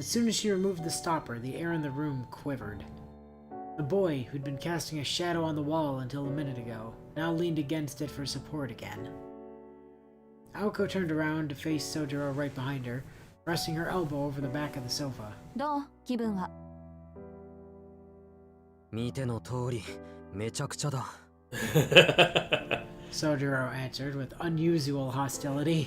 As soon as she removed the stopper, the air in the room quivered. The boy, who'd been casting a shadow on the wall until a minute ago, now leaned against it for support again. Aoko turned around to face Soujuuro right behind her, resting her elbow over the back of the sofa. どう？気分は。見ての通り、めちゃくちゃだ。Soujuuro answered with unusual hostility.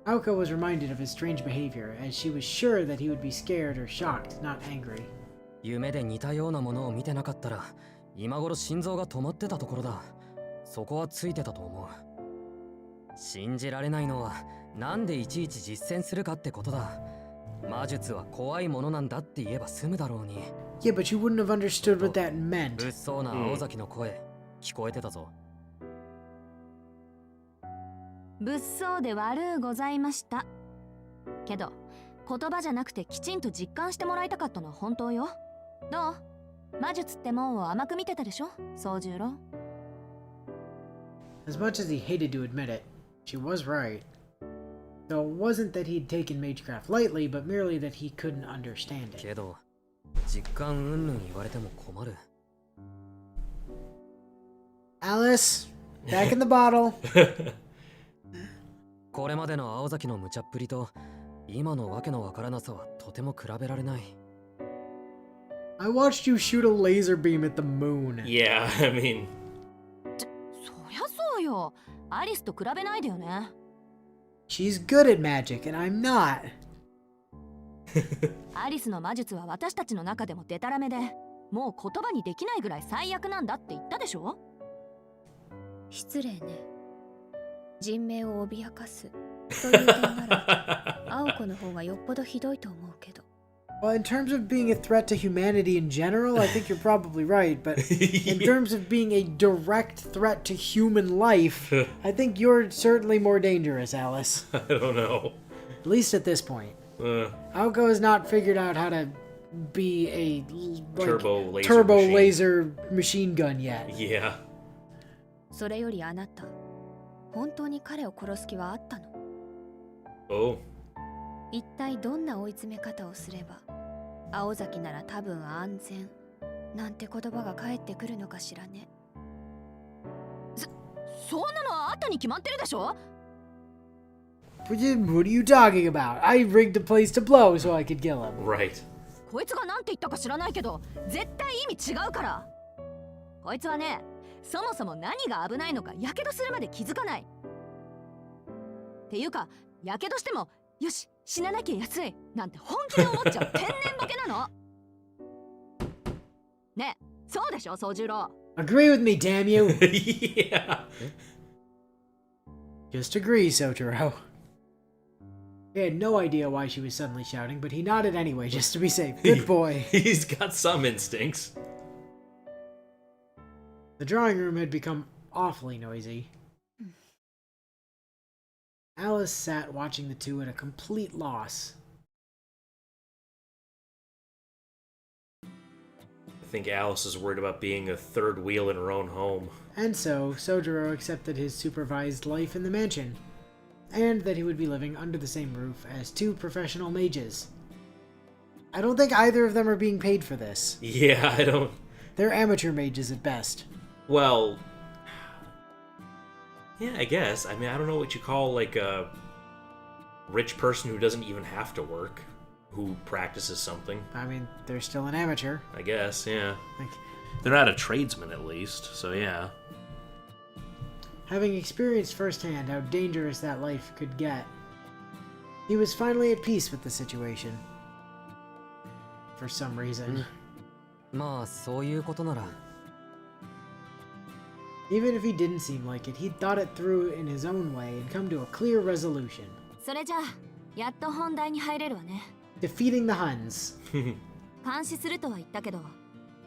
Aoko was reminded of his strange behavior, as she was sure that he would be scared or shocked, not angry. 夢で似たようなものを見てなかったら、今頃心臓が止まってたところだ。そこはついてたと思う。信じられないのは、なんでいちいち実践するかってことだ。魔術は怖いものなんだって言えば済むだろうに。Yeah, but you wouldn't have understood what that meant. 物騒な青崎の声、聞こえてたぞ。物騒で悪うございました。けど、言葉じゃなくてきちんと実感してもらいたかったのは本当よ。どう？魔術ってもんを甘く見てたでしょ、宗十郎。As much as he hated to admit it, she was right. Though it wasn't that he'd taken magecraft lightly, but merely that he couldn't understand it. けど、実感云々言われても困る。Alice, back in the bottle. これまでの青崎の無茶っぷりと、今のわけのわからなさはとても比べられない。I watched you shoot a laser beam at the moon. Yeah, I mean... そりゃそうよ。アリスと比べないでよね。She's good at magic, and I'm not. アリスの魔術は私たちの中でもデタラメで、もう言葉にできないぐらい最悪なんだって言ったでしょ。失礼ね。人命を脅かすという点なら、青子の方がよっぽどひどいと思うけど。Well, in terms of being a threat to humanity in general, I think you're probably right, but in terms of being a direct threat to human life, I think you're certainly more dangerous, Alice. I don't know. At least at this point. Aoko has not figured out how to be a turbo laser machine gun yet. Yeah. それよりあなた、本当に彼を殺す気はあったの？ Oh. 一体どんな追い詰め方をすれば、青崎なら多分安全なんて言葉が返ってくるのかしらね。そんなのはあったに決まってるでしょ。What are you talking about? I rigged the place to blow so I could kill him. Right. こいつが何て言ったか知らないけど、絶対意味違うから。こいつはね、そもそも何が危ないのかやけどするまで気づかない。っていうか、やけどしてもよし死ななきゃ安いなんて本気で思っちゃう天然ボケなの。ねえ、そうでしょ、宗十郎。Agree with me, damn you. Yeah. Just agree, Soujuuro. He had no idea why she was suddenly shouting, but he nodded anyway, just to be safe. Good boy. He's got some instincts. The drawing room had become awfully noisy. Alice sat watching the two at a complete loss. I think Alice is worried about being a third wheel in her own home. And so, Soujuuro accepted his supervised life in the mansion, and that he would be living under the same roof as two professional mages. I don't think either of them are being paid for this. Yeah, I don't... They're amateur mages at best. Well... Yeah, I guess. I mean, I don't know what you call, like, a rich person who doesn't even have to work, who practices something. I mean, they're still an amateur. I guess, yeah. Like, they're not a tradesman, at least, so yeah. Having experienced firsthand how dangerous that life could get, he was finally at peace with the situation. For some reason. まあそういうことなら。Even if he didn't seem like it, he'd thought it through in his own way and come to a clear resolution. それじゃあ、やっと本題に入れるわね。Defeating the Huns. 監視するとは言ったけど、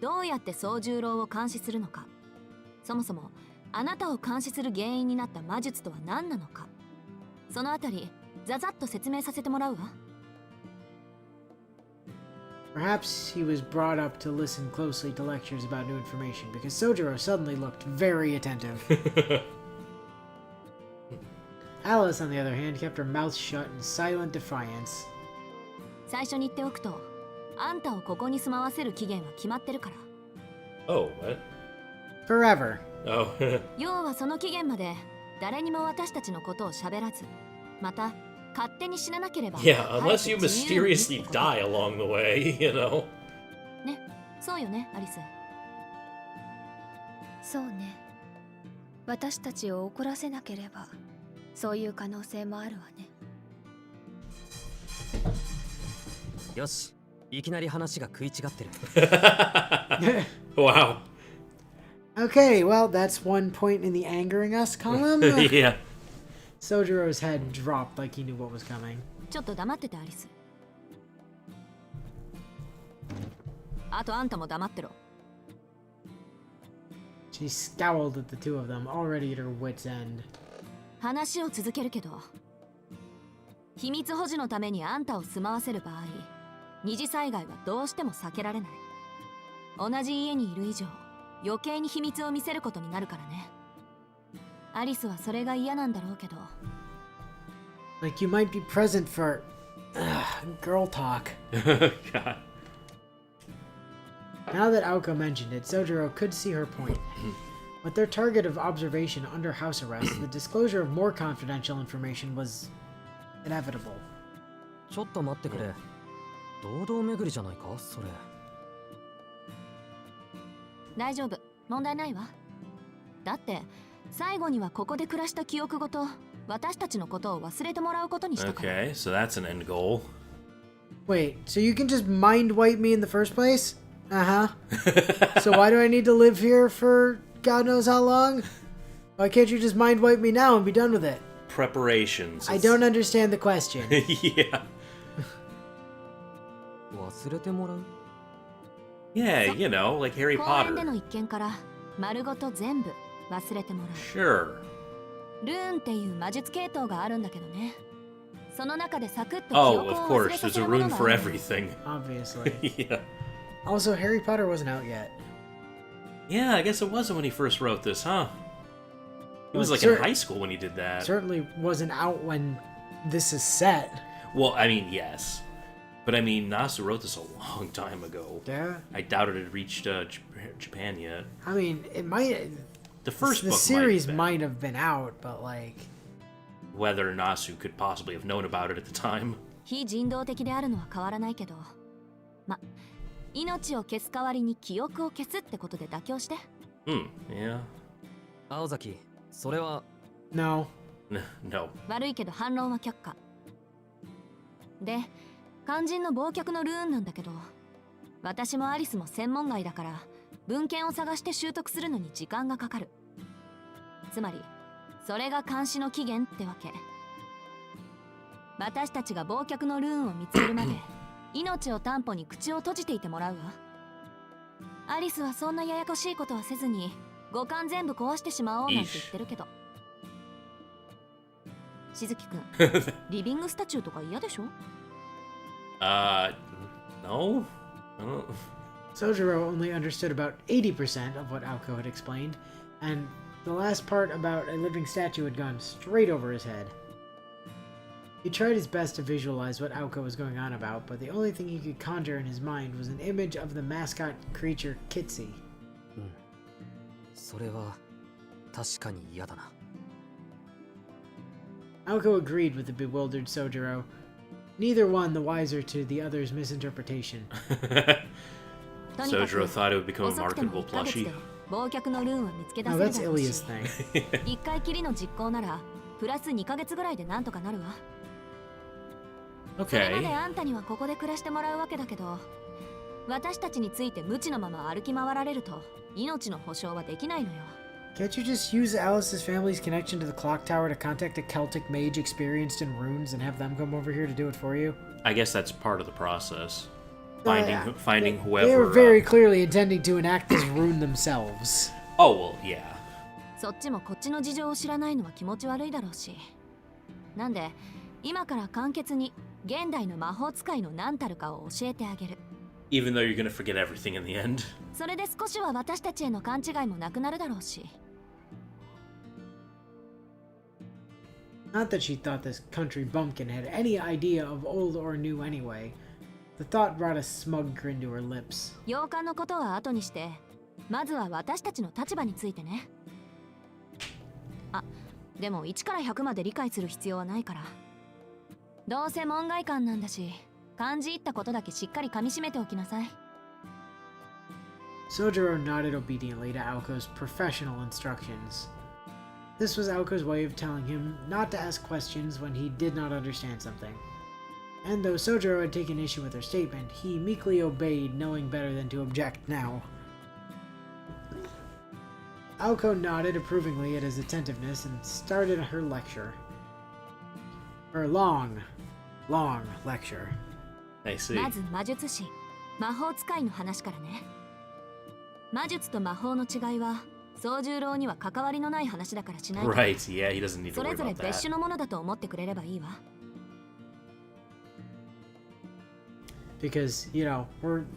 どうやって宗十郎を監視するのか。そもそも、あなたを監視する原因になった魔術とは何なのか。そのあたり、ざざっと説明させてもらうわ。Perhaps he was brought up to listen closely to lectures about new information, because Soujuuro suddenly looked very attentive. Alice, on the other hand, kept her mouth shut in silent defiance. 最初に言っておくと、あんたをここに住まわせる期限は決まってるから。 Oh, what? Forever. Oh. 要はその期限まで誰にも私たちのことを喋らず、また勝手に死ななければ Yeah, unless you 晴れて自由に mysteriously ってこと。 die along the way, you know? ね、そうよね、アリス。そうね。私たちを怒らせなければそういう可能性もあるわね。よし、いきなり話が食い違ってる。Wow. Okay, well, that's one point in the angering us column. Yeah. Soujuuro's head dropped like he knew what was coming. ちょっと黙ってて、アリス。あとあんたも黙ってろ。 She scowled at the two of them, already at her wit's end. 話を続けるけど、秘密保持のためにあんたを住まわせる場合、二次災害はどうしても避けられない。同じ家にいる以上、余計に秘密を見せることになるからね。アリスはそれが嫌なんだろうけど。 Like you might be present for girl talk. God. Now that Aoko mentioned it, Soujuuro could see her point. With their target of observation under house arrest, the disclosure of more confidential information was inevitable. ちょっと待ってくれ。堂々巡りじゃないか、それ。大丈夫、問題ないわ。だって最後にはここで暮らした記憶ごと私たちのことを忘れてもらうことにしたから。 Okay, so that's an end goal. Wait, so you can just mind wipe me in the first place? Uh-huh. So why do I need to live here for God knows how long? Why can't you just mind wipe me now and be done with it? Preparations. I don't understand the question. Yeah. 忘れてもらう？ Yeah, you know, like Harry 公園での Potter. 一件から丸ごと全部忘れてもらう。 Sure. ルーンっていう魔術系統があるんだけどね。その中でサクッと記 Oh, 憶 of を忘 course, れさ there's せ a るもの rune が for ある。 everything. Obviously. Yeah. Also, Harry Potter wasn't out yet. Yeah, I guess it wasn't when he first wrote this, huh? He was Well, like in high school when he did that. Certainly wasn't out when this is set. Well, I mean, yes. But I mean, Nasu wrote this a long time ago. Yeah. I doubt it had reached Japan yet. I mean, it might. The first The book series might might have been out, but like. Whether Nasu could possibly have known about it at the time. 非人道的であるのは変わらないけど、ま、命を消す代わりに記憶を消すってことで妥協して。 Yeah. 青崎、それは。 No. No. 悪いけど反論は却下。で、肝心の忘却のルーンなんだけど、私もアリスも専門外だから文献を探して習得するのに時間がかかる。つまりそれが監視の期限ってわけ。私たちが忘却のルーンを見つけるまで命を担保に口を閉じていてもらうわ。アリスはそんなややこしいことはせずに五感全部壊してしまおうなんて言ってるけど。しずきくん、リビングスタチューとか嫌でしょ？ No? I don't... Soujuuro only understood about 80% of what Aoko had explained, and the last part about a living statue had gone straight over his head. He tried his best to visualize what Aoko was going on about, but the only thing he could conjure in his mind was an image of the mascot creature Kitsy. それは確かに嫌だな。 Aoko agreed with the bewildered Soujuuro, neither one the wiser to the other's misinterpretation. Soujuuro thought it would become a 遅くても marketable 1ヶ月 plushie. で忘却のルーンは見つけ出 Now せる that's だろうし、 Ilya's thing. 1回きりの実行ならプラス2ヶ月ぐらいでなんとかなるわ。それまで Okay. あんたにはここで暮らしてもらうわけだけど、私たちについて無知のまま歩き回られると命の保証はできないのよ。 Can't you just use Alice's family's connection to the clock tower to contact a Celtic mage experienced in runes and have them come over here to do it for you? I guess that's part of the process. Yeah. Finding They whoever... were very clearly intending to enact this rune themselves. Oh, well, yeah. そっちもこっちの事情を知らないのは気持ち悪いだろうし。なんで今から簡潔に現代の魔法使いの何たるかを教えてあげる。 Even though you're gonna forget everything in the end. それで少しは私たちへの勘違いもなくなるだろうし。 Not that she thought this country bumpkin had any idea of old or new anyway, The thought brought a smug grin to her lips. 洋館のことは後にして、まずは私たちの立場についてね。あ、でも1から100まで理解する必要はないから。どうせ門外漢なんだし、漢字言ったことだけしっかり噛み締めておきなさい。Soujuuro nodded obediently to Aoko's professional instructions. This was Aoko's way of telling him not to ask questions when he did not understand something. And though Soujuuro had taken issue with her statement, he meekly obeyed, knowing better than to object now. Aoko nodded approvingly at his attentiveness and started her lecture. Her long lecture. I see. まず魔術師、魔法使いの話からね。魔術と魔法の違いは、宗十郎には関わりのない話だからしないから。Right, yeah, he doesn't need to そ worry れぞれ about 別 that. 種のものだと思ってくれればいいわ。Because, you know,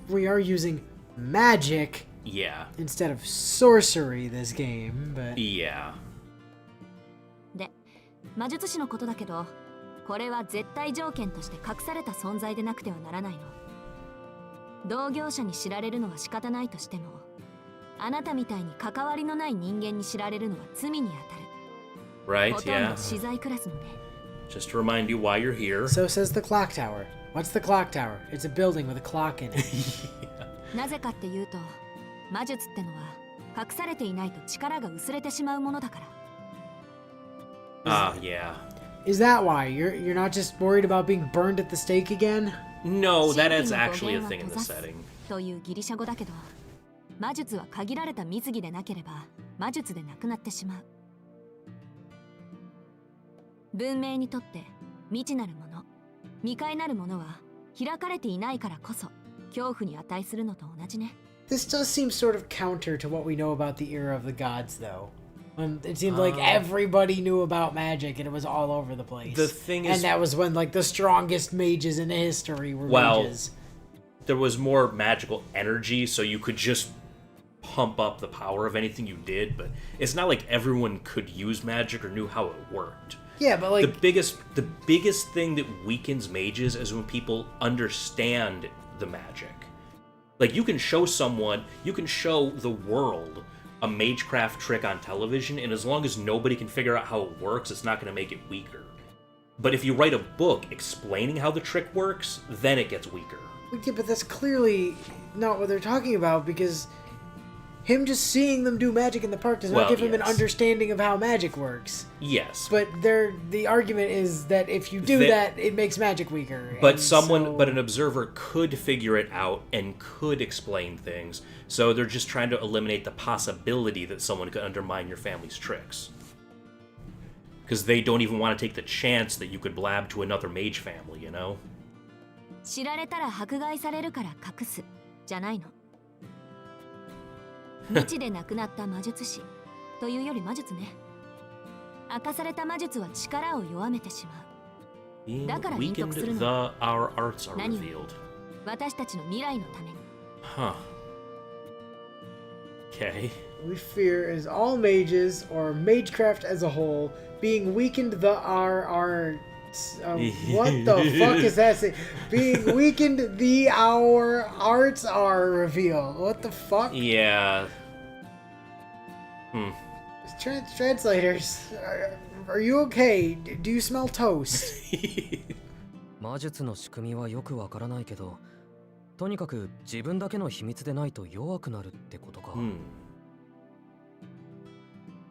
we are using magic Yeah. instead of sorcery this game, but... Yeah. で、魔術師のことだけど、これは絶対条件として隠された存在でなくてはならないの。同業者に知られるのは仕方ないとしても、あなたみたいに関わりのない人間に知られるのは罪に当たる。 Right, ほとん yeah. ど死罪クラスのね。 Just to remind you why you're here. So says the clock tower. What's the clock tower? It's a building with a clock in it. なぜかっていうと、魔術ってのは隠されていないと力が薄れてしまうものだから。 Ah, yeah. Is that why? You're not just worried about being burned at the stake again? No, that is 真理の actually a 語 thing 源 in は the 閉ざす setting. というギリシャ語だけど、魔術は限られた水着でなければ魔術でなくなってしまう。文明にとって未知なるもの、未開なるものは開かれていないからこそ恐怖に値するのと同じね。This does seem sort of counter to what we know about the era of the gods, though. It seemed like everybody knew about magic and it was all over the place. The thing is... And that was when, like, the strongest mages in history were Well, mages. There was more magical energy, so you could just pump up the power of anything you did, but it's not like everyone could use magic or knew how it worked. Yeah, but, like... The biggest thing that weakens mages is when people understand the magic. Like, you can show the world a magecraft trick on television, and as long as nobody can figure out how it works, it's not going to make it weaker. But if you write a book explaining how the trick works, then it gets weaker. Yeah, but that's clearly not what they're talking about, because him just seeing them do magic in the park does not give him an understanding of how magic works. Yes. But the argument is that if you do that, it makes magic weaker. But an observer could figure it out and could explain things. So they're just trying to eliminate the possibility that someone could undermine your family's tricks. Because they don't even want to take the chance that you could blab to another mage family, you know? 知られたら迫害されるから隠すじゃないの。未知で亡くなった魔術師というより魔術ね。明かされた魔術は力を弱めてしまう。 Being だから隠匿する weakened, の。 our arts are 何 revealed. 私たちの未来のために。 Huh. Okay. We fear is all mages, or magecraft as a whole, being weakened our what the fuck is that saying? Being weakened our arts are revealed. What the fuck? Yeah. Translators, are you okay? Do you smell toast? 魔術の仕組みはよくわからないけど、とにかく自分だけの秘密でないと弱くなるってことか。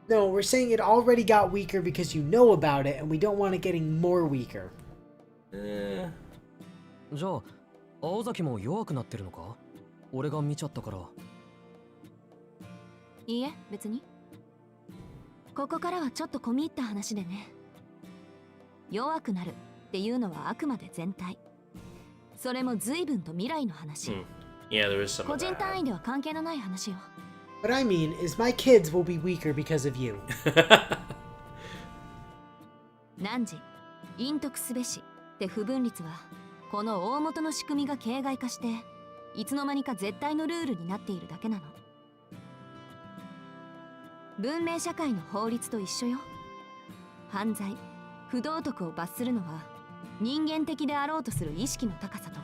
No, we're saying it already got weaker because you know about it, and we don't want it getting more weaker. じゃあ、青崎も弱くなってるのか？俺が見ちゃったから。いいえ、別に。ここからはちょっと込み入った話でね。弱くなるっていうのはあくまで全体。それも随分と未来の話。Yeah, there is some 個 of 人 that. 単位では関係のない話よ。What I mean is my kids will be weaker because of you. 汝、陰徳すべしって不分律は、この大元の仕組みが形骸化して、いつの間にか絶対のルールになっているだけなの。文明社会の法律と一緒よ。犯罪、不道徳を罰するのは、人間的であろうとする意識の高さと、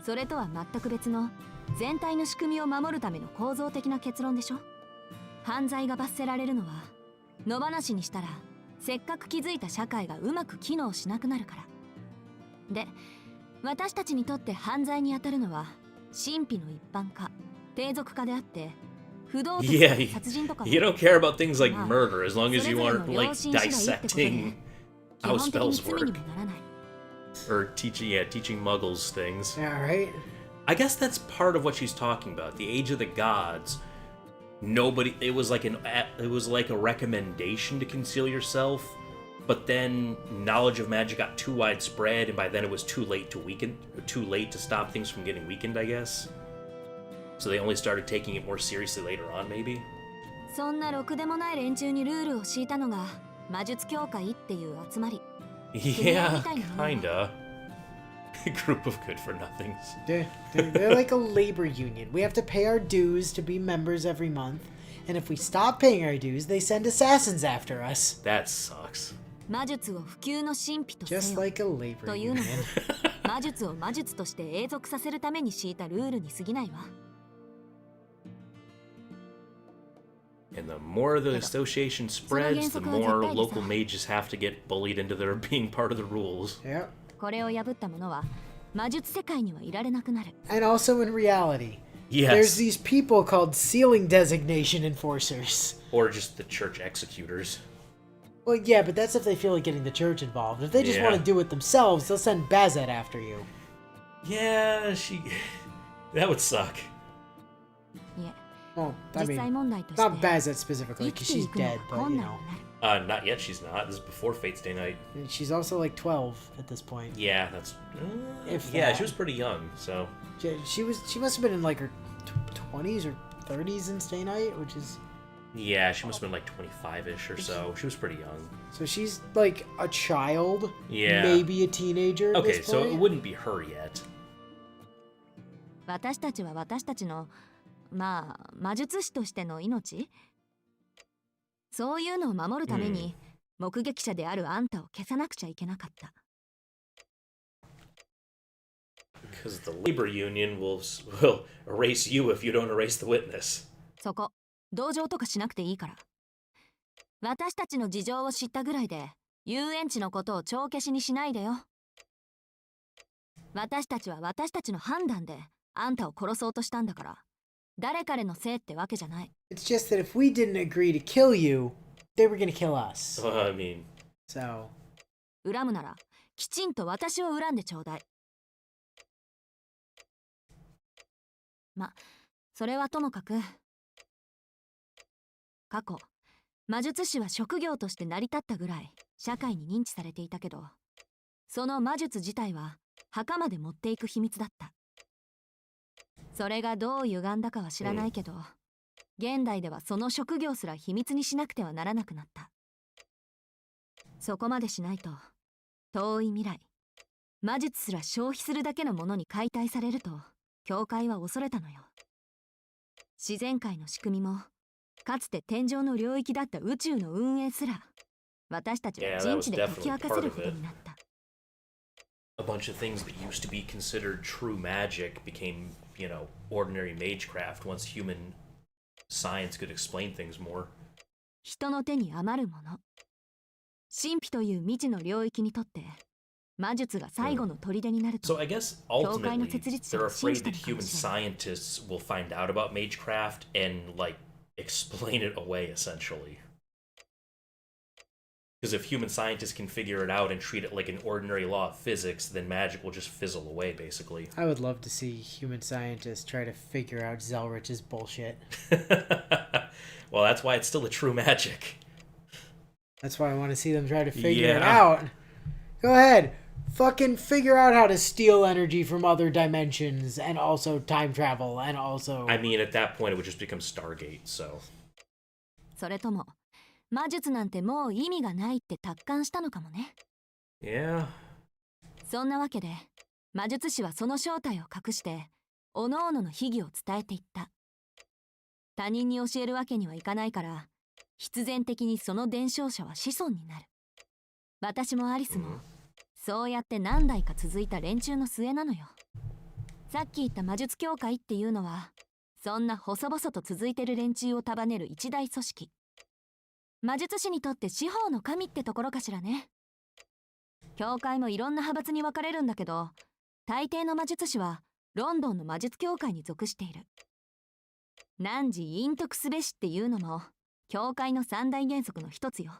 それとは全く別の全体の仕組みを守るための構造的な結論でしょ。犯罪が罰せられるのは野放しにしたらせっかく築いた社会がうまく機能しなくなるから。で、私たちにとって犯罪に当たるのは神秘の一般化、低俗化であって、不道徳 Yeah, 殺人とか you don't care about things like murder as long as you aren't like dissecting how 基本的に spells 罪に work もならない。 or teaching muggles things. Yeah, right? I guess that's part of what she's talking about. The Age of the Gods. Nobody. It was like a recommendation to conceal yourself, but then knowledge of magic got too widespread, and by then it was too late to stop things from getting weakened, I guess. So they only started taking it more seriously later on, maybe. そんなろくでもない連中にルールを敷いたのが魔術協会っていう集まり。 Yeah, kinda. Group of good for nothings. They're like a labor union. We have to pay our dues to be members every month, and if we stop paying our dues, they send assassins after us. That sucks. 魔術を普及の神秘とせ Just よ like a labor というの union. も魔術を魔術として永続させるために敷いたルールに過ぎないわ。 And the more the association spreads, the more local mages have to get bullied into their being part of the rules. Yep. これを破った者は魔術世界にはいられなくなる。 And also in reality, Yes. there's these people called ceiling designation enforcers. Or just the church executors. Well, yeah, but that's if they feel like getting the church involved. If they just Yeah. want to do it themselves, they'll send Bazet after you. Yeah, that would suck. いえ、 Well, I 実際 mean, 問題として not Bazet specifically, 生き because てい she's くの dead, が but 困 you 難 know. になる。 Not yet, she's not. This is before Fate's Day Night. And she's also like 12 at this point. Yeah, that's... If yeah, that. she was pretty young, so... She must have been in like her 20s or 30s in Stay Night, which is... Yeah, she must have been like 25-ish or so. She was pretty young. So she's like a child, Yeah. maybe a teenager at Okay, this so point. it wouldn't be her yet. 私たちは私たちのまあ魔術師としての命、そういうのを守るために、目撃者であるあんたを消さなくちゃいけなかった。 Because the labor union will erase you if you don't erase the witness. そこ同情とかしなくていいから。私たちの事情を知ったぐらいで遊園地のことを帳消しにしないでよ。私たちは私たちの判断であんたを殺そうとしたんだから、誰彼のせいってわけじゃない。 It's just that if we didn't agree to kill you, they were gonna kill us. I mean... So... 恨むならきちんと私を恨んでちょうだい。ま、それはともかく、過去魔術師は職業として成り立ったぐらい社会に認知されていたけど、その魔術自体は墓まで持っていく秘密だった。それがどう歪んだかは知らないけど、現代ではその職業すら秘密にしなくてはならなくなった。そこまでしないと遠い未来、魔術すら消費するだけのものに解体されると教会は恐れたのよ。自然界の仕組みもかつて天上の領域だった宇宙の運営すら私たちは人知で解き明かせることになった。 A bunch of things that used to be considered true magic became, you know, ordinary magecraft once human science could explain things more. 人の手に余るもの、神秘という未知の領域にとって魔術が最後の砦になると。 So I guess ultimately they're afraid that human scientists will find out about magecraft and like explain it away essentially. Because if human scientists can figure it out and treat it like an ordinary law of physics, then magic will just fizzle away, basically. I would love to see human scientists try to figure out Zelrich's bullshit. Well, that's why it's still a true magic. That's why I want to see them try to figure it Yeah. out. Go ahead. Fucking figure out how to steal energy from other dimensions and also time travel and also... I mean, at that point, it would just become Stargate, so... それとも魔術なんてもう意味がないって達観したのかもね。 Yeah. そんなわけで魔術師はその正体を隠して各々の秘技を伝えていった。他人に教えるわけにはいかないから必然的にその伝承者は子孫になる。私もアリスもそうやって何代か続いた連中の末なのよ。さっき言った魔術協会っていうのは、そんな細々と続いてる連中を束ねる一大組織。魔術師にとって司法の神ってところかしらね。協会もいろんな派閥に分かれるんだけど、大抵の魔術師はロンドンの魔術協会に属している。汝隠匿すべしっていうのも協会の三大原則の一つよ。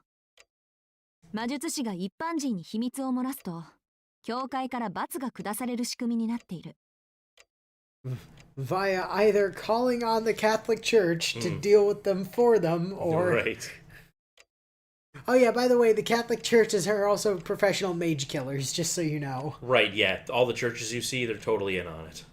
魔術師が一般人に秘密を漏らすと協会から罰が下される仕組みになっている。Via either calling on the Catholic Church to deal with them for them, or... Right. Oh yeah, by the way, the Catholic churches are also professional mage killers, just so you know. Right, yeah. All the churches you see, they're totally in on it.